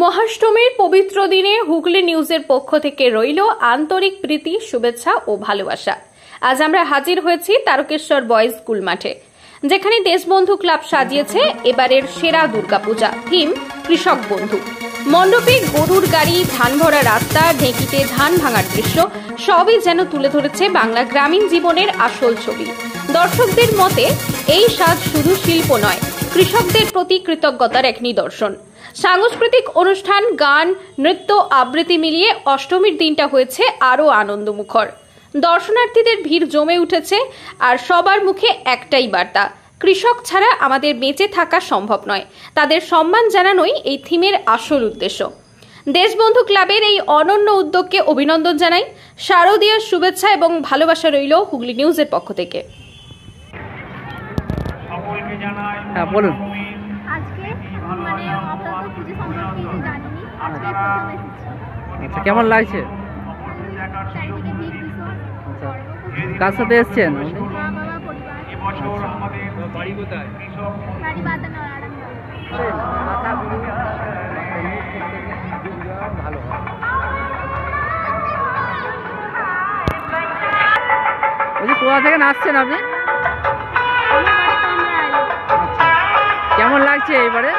মহাষ্টমীর পবিত্র দিনে হুগলি নিউজের পক্ষ থেকে রইল আন্তরিক প্রীতি, শুভেচ্ছা ও ভালোবাসা। আজ আমরা হাজির হয়েছি তারকেশ্বর বয়েজ স্কুল মাঠে, যেখানে দেশবন্ধু ক্লাব সাজিয়েছে এবারের সেরা দুর্গাপূজা। থিম কৃষক বন্ধু। মণ্ডপে গরুর গাড়ি, ধান ভরা রাস্তা, ঢেঁকিতে ধান ভাঙার দৃশ্য সবই যেন তুলে ধরেছে বাংলা গ্রামীণ জীবনের আসল ছবি। দর্শকদের মতে এই সাজ শুধু শিল্প নয়, কৃষকদের প্রতি কৃতজ্ঞতার এক নিদর্শন। সাংস্কৃতিক অনুষ্ঠান, গান, নৃত্য, আবৃত্তি মিলিয়ে অষ্টমীর দিনটা হয়েছে আরও আনন্দমুখর। দর্শনার্থীদের ভিড় জমে উঠেছে, আর সবার মুখে একটাই বার্তা: কৃষক ছাড়া আমাদের বেঁচে থাকা সম্ভব নয়। তাদের সম্মান জানানোই এই থিমের আসল উদ্দেশ্য। দেশবন্ধু ক্লাবের এই অনন্য উদ্যোগকে অভিনন্দন জানাই। শারদীয়ার শুভেচ্ছা এবং ভালোবাসা রইল হুগলি নিউজের পক্ষ থেকে। হ্যাঁ, বলুন। আচ্ছা, কেমন লাগছে? আচ্ছা, কার সাথে এসছেন? কোথা থেকে আসছেন আপনি? কেমন লাগছে এবারে?